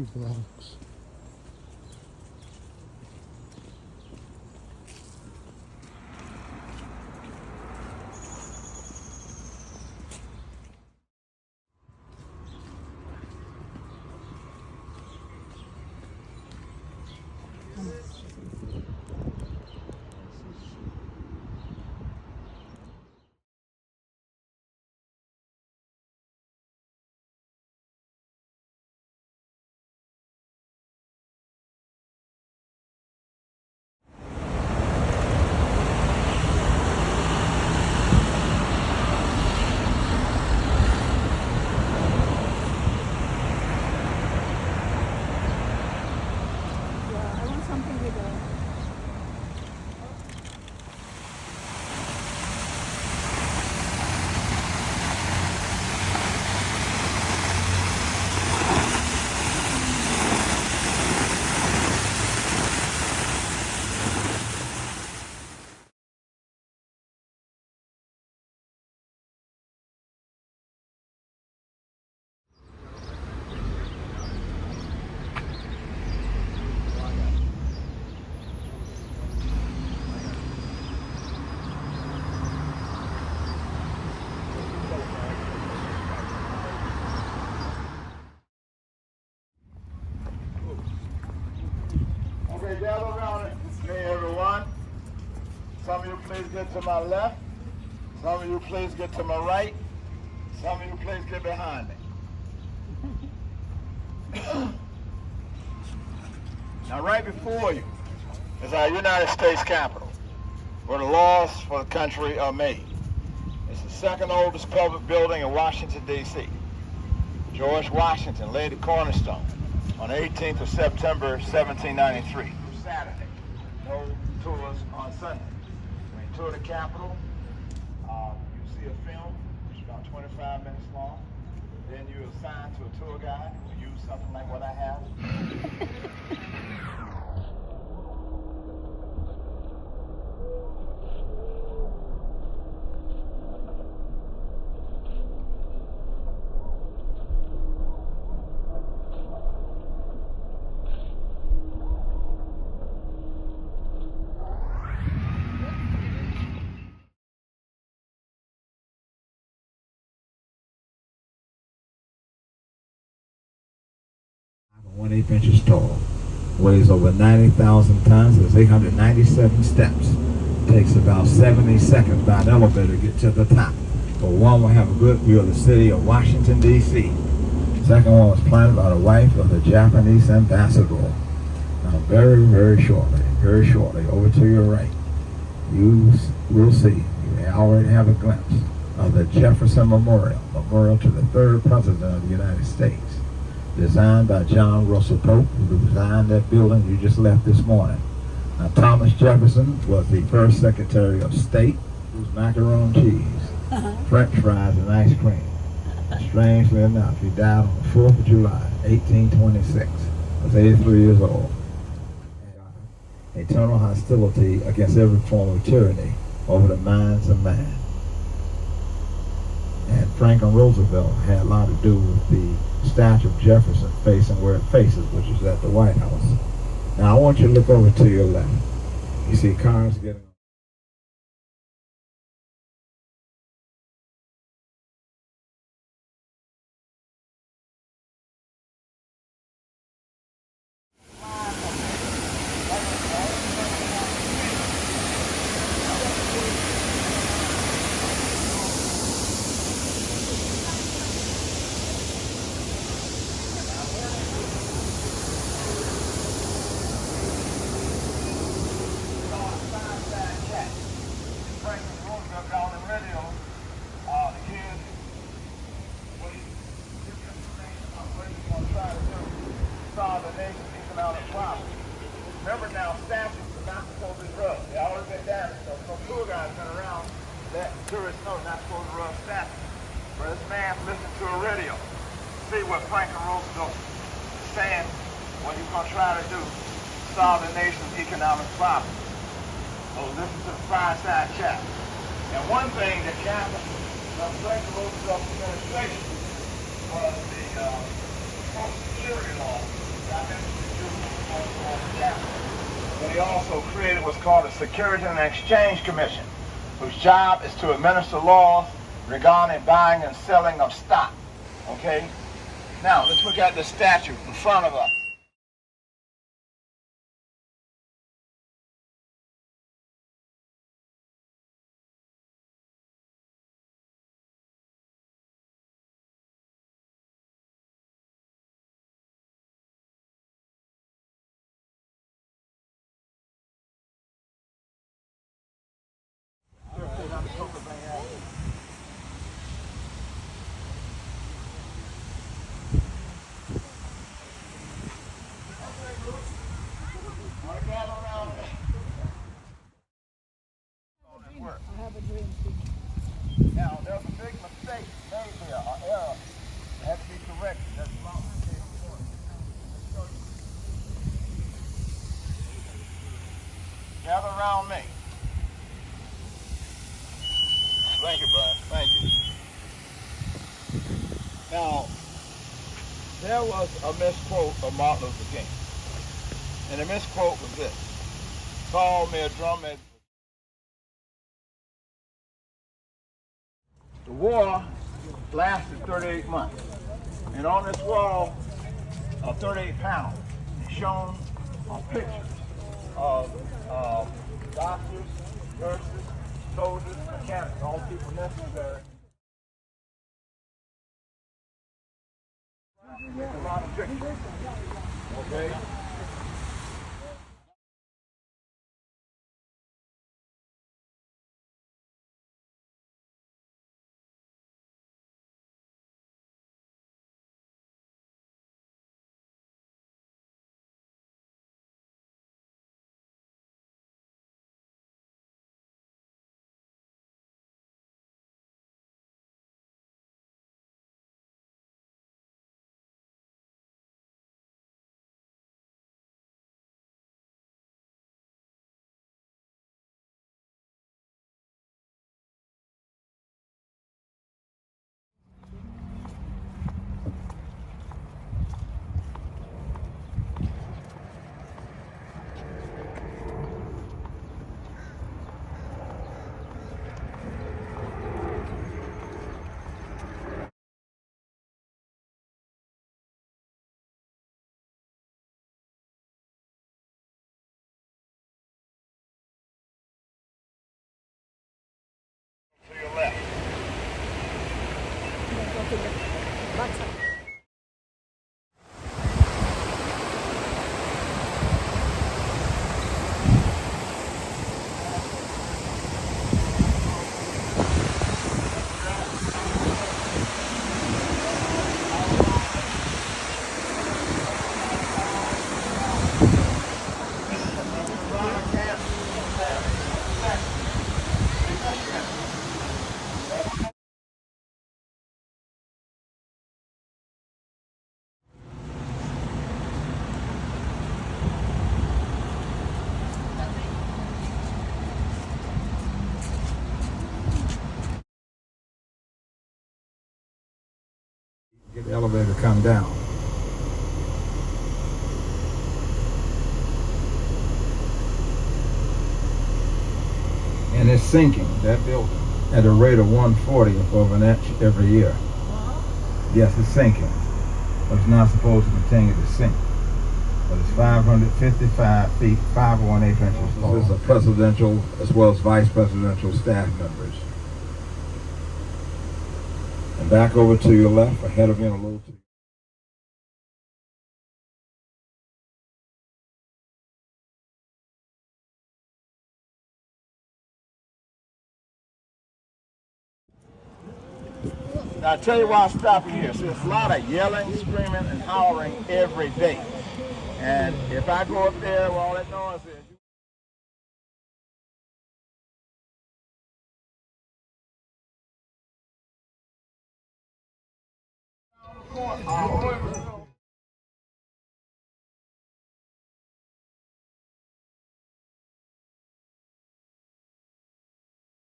2 blocks. Okay, gather around it. Hey, everyone. Some of you please get to my left. Some of you please get to my right. Some of you please get behind me. Now, right before you is our United States Capitol, where the laws for the country are made. It's the second oldest public building in Washington, D.C. George Washington laid the cornerstone on the 18th of September, 1793. Saturday. No tours on Sunday. When you tour the Capitol, you see a film, which is about 25 minutes long. Then you're assigned to a tour guide who will use something like what I have. .18 inches tall, weighs over 90,000 tons, has 897 steps. Takes about 70 seconds by an elevator to get to the top. But one will have a good view of the city of Washington, D.C. The second one was planned by the wife of the Japanese ambassador. Now very shortly, over to your right, you will see, you may already have a glimpse of the Jefferson Memorial to the third president of the United States. Designed by John Russell Pope, who designed that building you just left this morning. Now, Thomas Jefferson was the first Secretary of State, whose macaroni cheese, French fries, and ice cream. Strangely enough, he died on the 4th of July, 1826. He was 83 years old. Eternal hostility against every form of tyranny over the minds of man. And Franklin Roosevelt had a lot to do with the statue of Jefferson facing where it faces, which is at the White House. Now I want you to look over to your left. You see cars getting the nation's economic problem. Remember now, statues are not supposed to be rubbed. They always been damaged. So no tour guides been around letting tourists know not supposed to rub statues. But this man's listening to a radio. See what Franklin Roosevelt is saying, what he's going to try to do, solve the nation's economic problem. So listen to the fireside chat. And one thing that happened from Franklin Roosevelt's administration was the Social Security law. But he also created what's called a Security and Exchange Commission, whose job is to administer laws regarding buying and selling of stock. Okay? Now, let's look at the statue in front of us. Now, there's a big mistake made here, or error that has to be corrected. That's wrong. Gather around me. Thank you, Brian. Thank you. Now, there was a misquote of Martin Luther King. And the misquote was this: call me a drumhead. The war lasted 38 months. And on this wall of 38 panels, it's shown pictures of doctors, nurses, soldiers, mechanics, all people necessary. A lot of pictures. Okay? To your left. Get the elevator to come down. And it's sinking, that building, at a rate of 1/40 of an inch every year. Yes, it's sinking. But it's not supposed to continue to sink. But it's 555 feet, 5 1/8 inches tall. This is a presidential as well as vice presidential staff members. And back over to your left, ahead of you in a little too. Now, I'll tell you why I'm stopping here. So there's a lot of yelling, screaming, and hollering every day. And if I go up there where all that noise is,